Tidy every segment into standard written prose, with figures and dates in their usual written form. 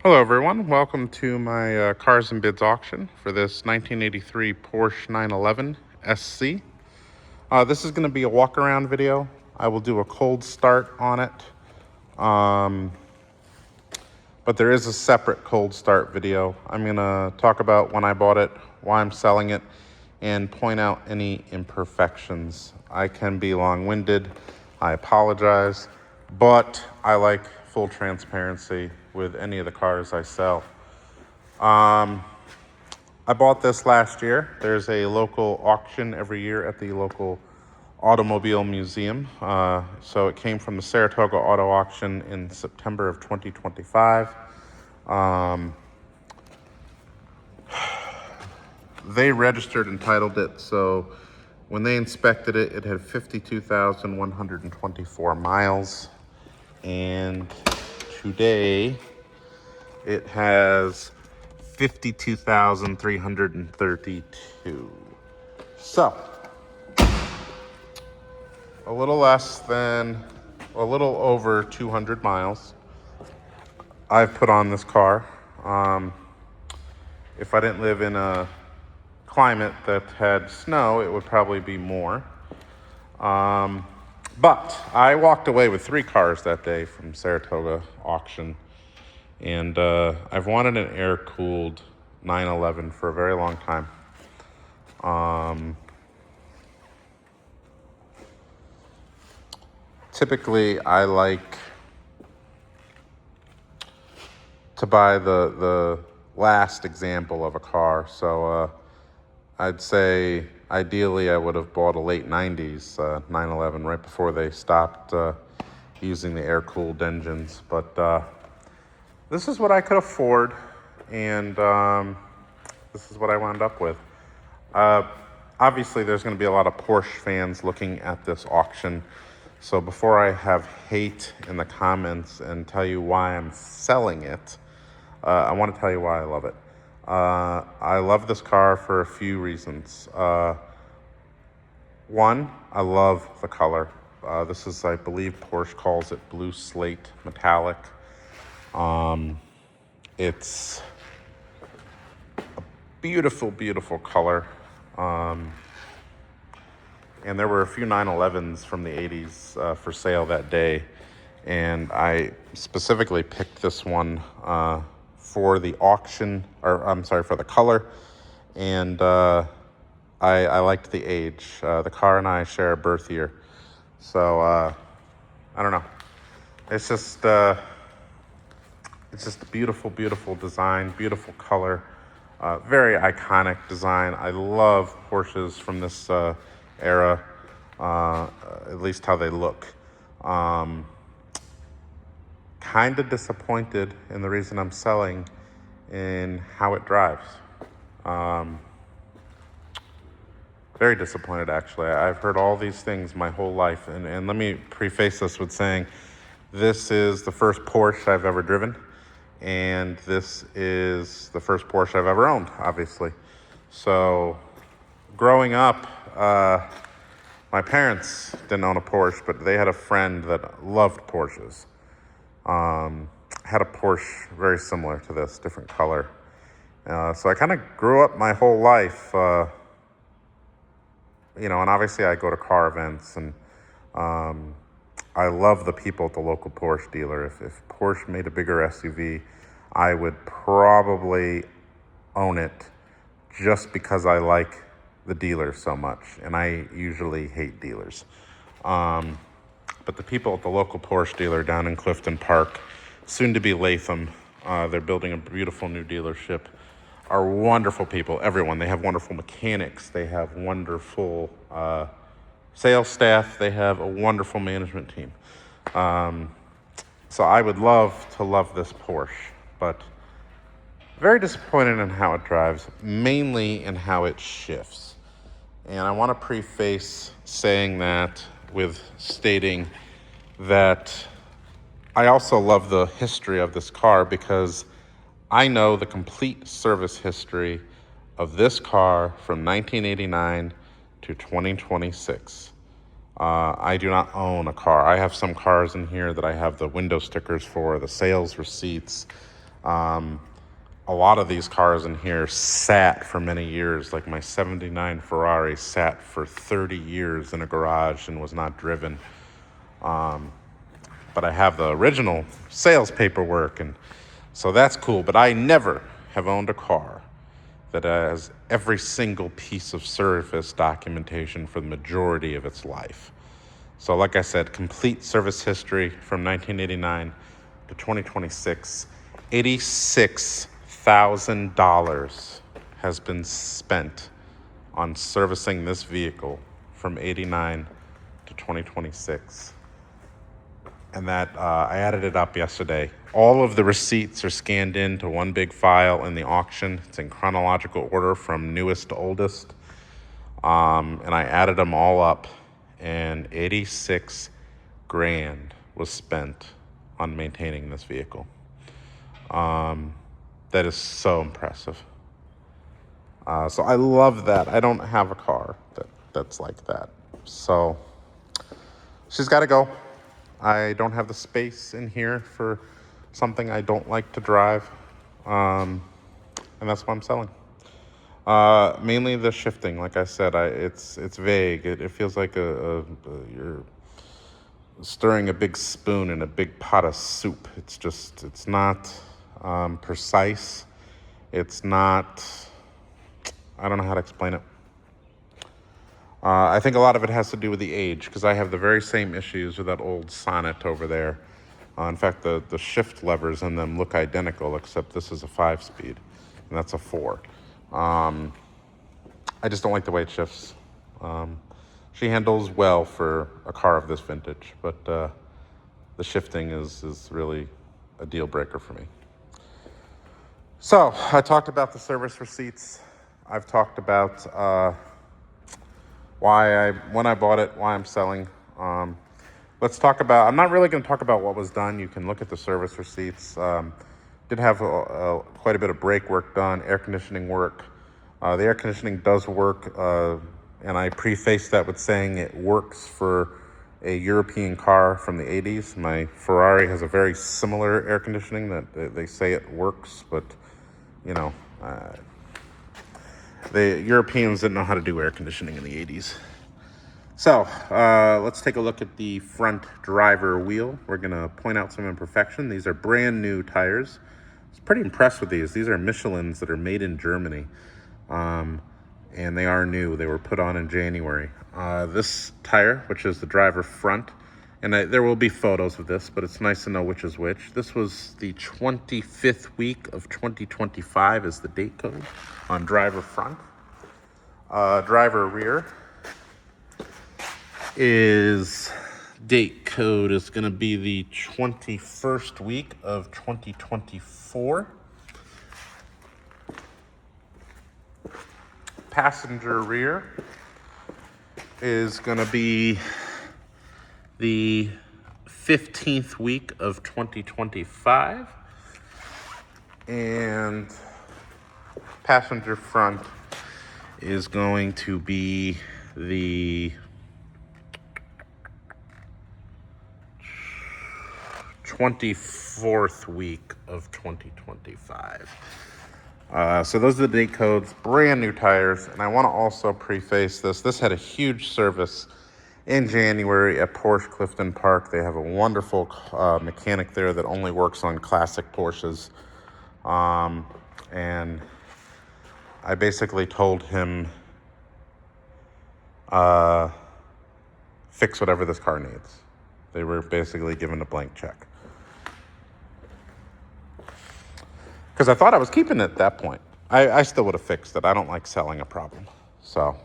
Hello everyone, welcome to my Cars and Bids auction for this 1983 Porsche 911 SC. This is going to be a walk around video. I will do a cold start on it, but there is a separate cold start video. I'm going to talk about when I bought it, why I'm selling it, and point out any imperfections. I can be long-winded, I apologize, but I like full transparency with any of the cars I sell. I bought this last year. There's a local auction every year at the local automobile museum. So it came from the Saratoga Auto Auction in September of 2025. They registered and titled it, so when they inspected it, it had 52,124 miles. And today it has 52,332. So, a little over 200 miles I've put on this car. If I didn't live in a climate that had snow, it would probably be more. But I walked away with 3 cars that day from Saratoga auction. And I've wanted an air-cooled 911 for a very long time. Typically, I like to buy the last example of a car. So I'd say ideally I would have bought a late 90s 911 right before they stopped using the air-cooled engines. But this is what I could afford, and this is what I wound up with. Obviously, there's going to be a lot of Porsche fans looking at this auction. So before I have hate in the comments and tell you why I'm selling it, I want to tell you why I love it. I love this car for a few reasons. One, I love the color. This is, I believe Porsche calls it blue slate metallic. It's a beautiful, beautiful color. And there were a few 911s from the 80s for sale that day. And I specifically picked this one for the auction, or I'm sorry, for the color. And I liked the age. The car and I share a birth year. So, I don't know. It's just a beautiful, beautiful design, beautiful color, very iconic design. I love Porsches from this era, at least how they look. Kind of disappointed in the reason I'm selling in how it drives. Very disappointed, actually. I've heard all these things my whole life, and let me preface this with saying this is the first Porsche I've ever driven, and this is the first Porsche I've ever owned, obviously. So, growing up, my parents didn't own a Porsche, but they had a friend that loved Porsches. Had a Porsche very similar to this, different color. So I kind of grew up my whole life, and obviously I go to car events, and I love the people at the local Porsche dealer. If Porsche made a bigger SUV, I would probably own it just because I like the dealer so much, and I usually hate dealers. But the people at the local Porsche dealer down in Clifton Park, soon to be Latham, they're building a beautiful new dealership, are wonderful people, everyone. They have wonderful mechanics, they have wonderful sales staff, they have a wonderful management team. So I would love to love this Porsche, but very disappointed in how it drives, mainly in how it shifts. And I want to preface saying that with stating that I also love the history of this car, because I know the complete service history of this car from 1989 to 2026. I do not own a car. I have some cars in here that I have the window stickers for, the sales receipts. A lot of these cars in here sat for many years. Like my 79 Ferrari sat for 30 years in a garage and was not driven. But I have the original sales paperwork, and so that's cool. But I never have owned a car that has every single piece of service documentation for the majority of its life. So like I said, complete service history from 1989 to 2026. $86,000 has been spent on servicing this vehicle from 89 to 2026. And that I added it up yesterday. All of the receipts are scanned into one big file in the auction. It's in chronological order from newest to oldest. And I added them all up, and 86 grand was spent on maintaining this vehicle. That is so impressive. So I love that. I don't have a car that's like that. So she's got to go. I don't have the space in here for something I don't like to drive. And that's why I'm selling. Mainly the shifting. Like I said, it's vague. It feels like you're stirring a big spoon in a big pot of soup. It's not precise. It's not, I don't know how to explain it. I think a lot of it has to do with the age, because I have the very same issues with that old Sonnet over there. In fact, the shift levers in them look identical, except this is a 5-speed, and that's a 4. I just don't like the way it shifts. She handles well for a car of this vintage, but the shifting is really a deal breaker for me. So I talked about the service receipts. I've talked about when I bought it, why I'm selling. Let's talk about, I'm not really going to talk about what was done. You can look at the service receipts. Did have quite a bit of brake work done, air conditioning work. The air conditioning does work, and I prefaced that with saying it works for a European car from the 80s. My Ferrari has a very similar air conditioning that they say it works, but, you know, the Europeans didn't know how to do air conditioning in the 80s. So let's take a look at the front driver wheel. We're going to point out some imperfection. These are brand new tires. I was pretty impressed with these. These are Michelins that are made in Germany. And they are new. They were put on in January. This tire, which is the driver front, and there will be photos of this, but it's nice to know which is which. This was the 25th week of 2025 is the date code on driver front. Driver rear is date code is going to be the 21st week of 2024. Passenger rear is going to be the 15th week of 2025. And passenger front is going to be the 24th week of 2025. So those are the date codes, brand new tires. And I want to also preface this. This had a huge service in January at Porsche Clifton Park. They have a wonderful mechanic there that only works on classic Porsches. And I basically told him, fix whatever this car needs. They were basically given a blank check. Because I thought I was keeping it at that point. I still would have fixed it. I don't like selling a problem. So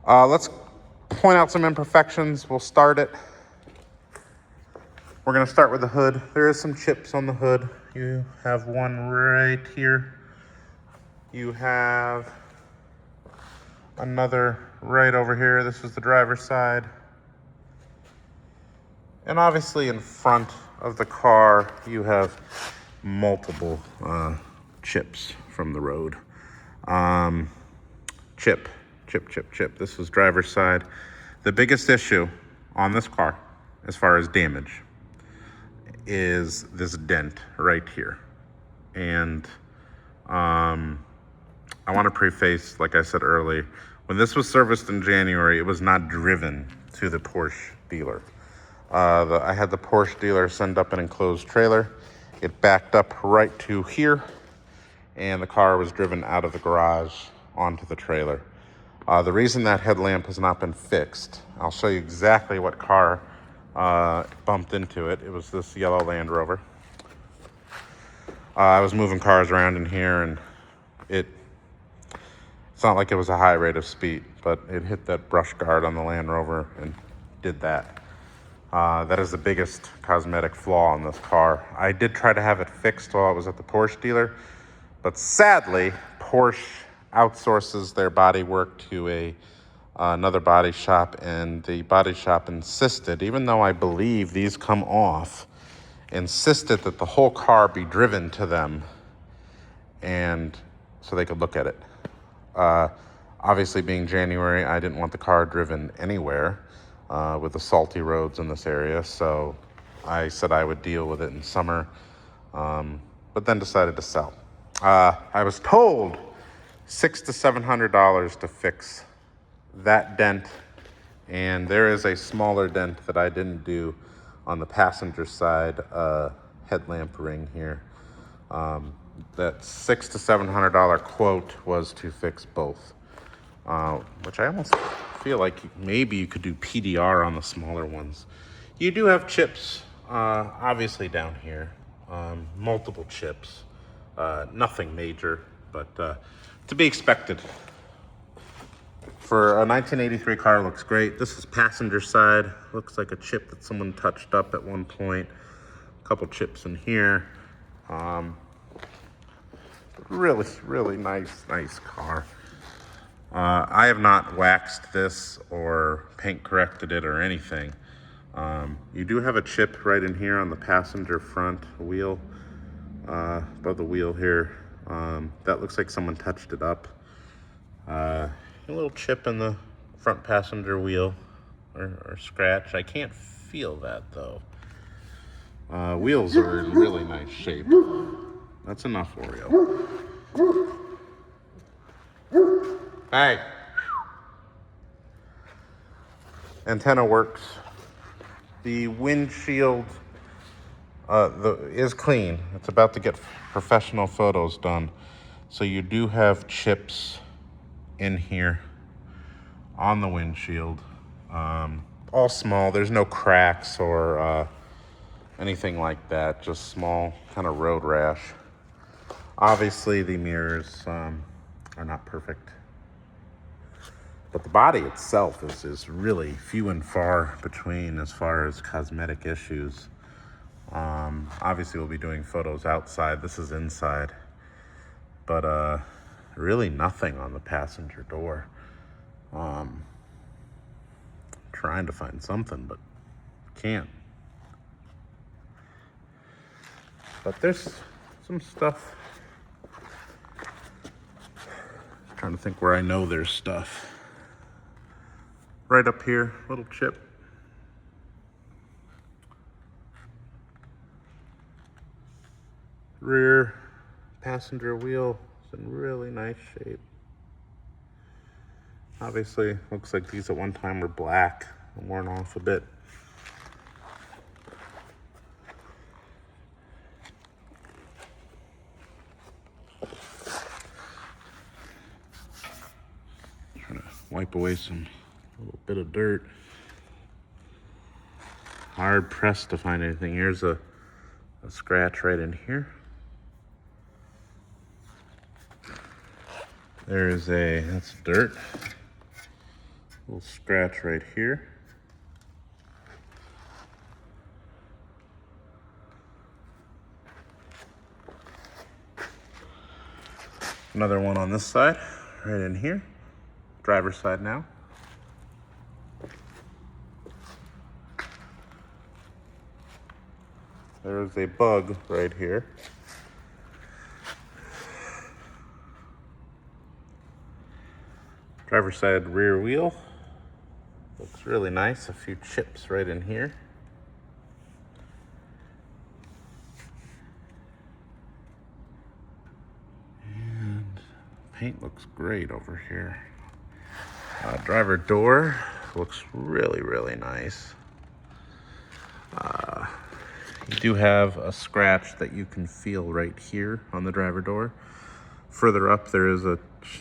let's point out some imperfections. We'll start it. We're going to start with the hood. There is some chips on the hood. You have one right here. You have another right over here. This is the driver's side. And obviously in front of the car, you have multiple chips from the road. Chip. This was driver's side. The biggest issue on this car, as far as damage, is this dent right here. And I want to preface, like I said earlier, when this was serviced in January, it was not driven to the Porsche dealer. I had the Porsche dealer send up an enclosed trailer. It backed up right to here, and the car was driven out of the garage onto the trailer. The reason that headlamp has not been fixed, I'll show you exactly what car bumped into it. It was this yellow Land Rover. I was moving cars around in here, and it's not like it was a high rate of speed, but it hit that brush guard on the Land Rover and did that. That is the biggest cosmetic flaw in this car. I did try to have it fixed while I was at the Porsche dealer, but sadly, Porsche outsources their body work to another body shop, and the body shop insisted, even though I believe these come off, insisted that the whole car be driven to them and so they could look at it. Obviously, being January, I didn't want the car driven anywhere with the salty roads in this area, so I said I would deal with it in summer, but then decided to sell. I was told $600 to $700 to fix that dent, and there is a smaller dent that I didn't do on the passenger side headlamp ring here. That $600 to $700 quote was to fix both, which I almost feel like maybe you could do PDR on the smaller ones. You do have chips, obviously down here, multiple chips, nothing major, but to be expected. For a 1983 car, looks great. This is passenger side. Looks like a chip that someone touched up at one point. A couple chips in here. Really, really nice car. I have not waxed this or paint corrected it or anything. You do have a chip right in here on the passenger front wheel, above the wheel here. That looks like someone touched it up. A little chip in the front passenger wheel, or scratch. I can't feel that though. Wheels are in really nice shape. That's enough, Oreo. Hey. Antenna works. The windshield is clean. It's about to get professional photos done. So you do have chips in here on the windshield. All small. There's no cracks or anything like that. Just small kind of road rash. Obviously, the mirrors are not perfect. But the body itself is really few and far between as far as cosmetic issues. Obviously, we'll be doing photos outside. This is inside. But really nothing on the passenger door. Trying to find something, but can't. But there's some stuff. Trying to think where I know there's stuff. Right up here, little chip. Rear passenger wheel is in really nice shape. Obviously, looks like these at one time were black and worn off a bit. Trying to wipe away some little bit of dirt. Hard pressed to find anything. Here's a scratch right in here. That's dirt. Little scratch right here. Another one on this side, right in here. Driver's side now. There's a bug right here. Driver's side rear wheel. Looks really nice. A few chips right in here. paint looks great over here. Driver door looks really, really nice. You do have a scratch that you can feel right here on the driver door. Further up, there is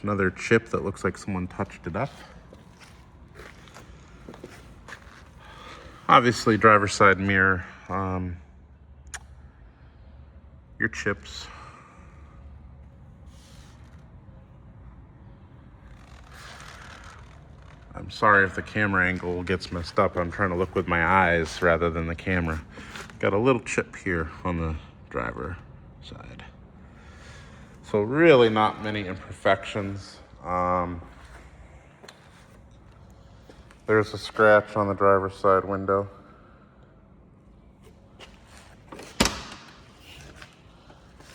another chip that looks like someone touched it up. Obviously, driver's side mirror. Your chips. I'm sorry if the camera angle gets messed up. I'm trying to look with my eyes rather than the camera. Got a little chip here on the driver side. So really not many imperfections. There's a scratch on the driver's side window.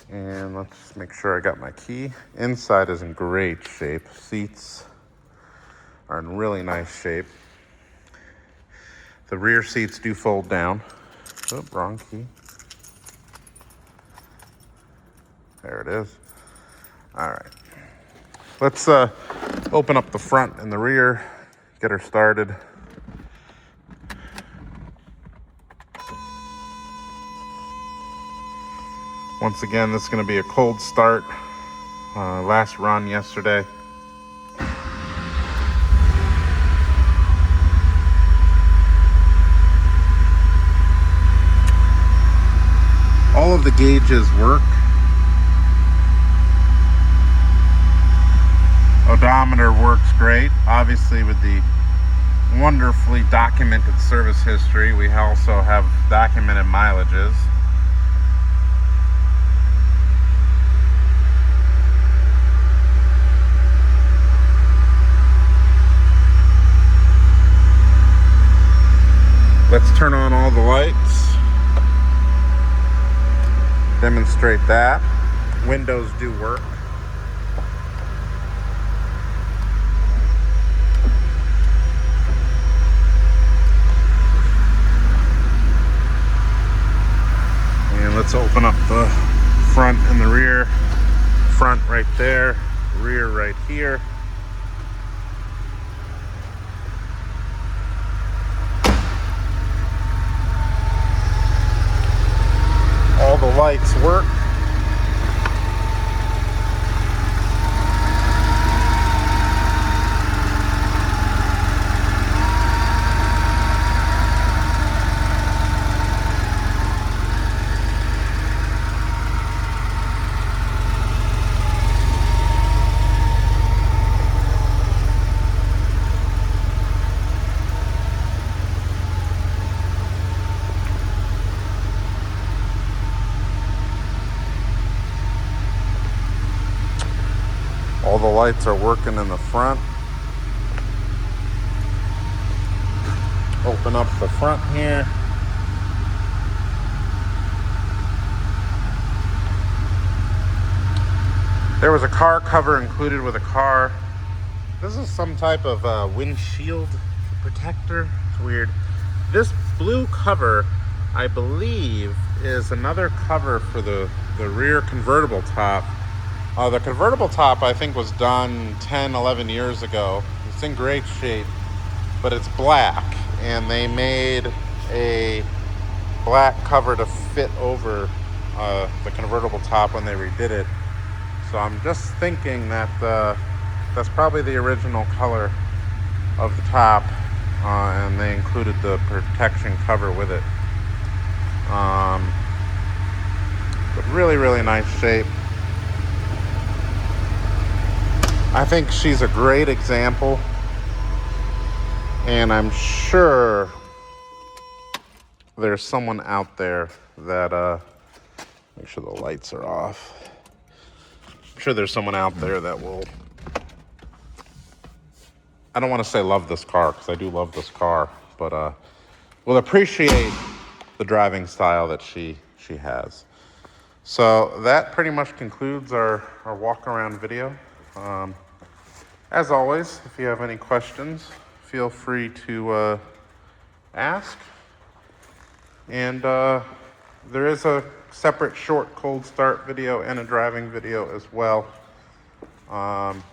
And let's just make sure I got my key. Inside is in great shape. Seats are in really nice shape. The rear seats do fold down. Oh, wrong key. There it is. All right. Let's open up the front and the rear, get her started. Once again, this is going to be a cold start. Last run yesterday. All of the gauges work. Odometer works great. Obviously, with the wonderfully documented service history, we also have documented mileages. Let's turn on all the lights. Demonstrate that. Windows do work. And let's open up the front and the rear. Front right there, rear right here. All the lights work. All the lights are working in the front. Open up the front here. There was a car cover included with a car. This is some type of windshield protector. It's weird. This blue cover, I believe, is another cover for the rear convertible top. The convertible top, I think, was done 10, 11 years ago. It's in great shape, but it's black, and they made a black cover to fit over the convertible top when they redid it. So I'm just thinking that that's probably the original color of the top, and they included the protection cover with it. But really, really nice shape. I think she's a great example, and I'm sure there's someone out there that, make sure the lights are off. I'm sure there's someone out there that will, I don't want to say love this car, because I do love this car, but will appreciate the driving style that she has. So that pretty much concludes our walk around video. As always, if you have any questions, feel free to ask. And there is a separate short cold start video and a driving video as well. I'm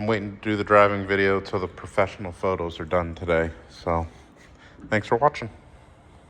waiting to do the driving video till the professional photos are done today. So thanks for watching.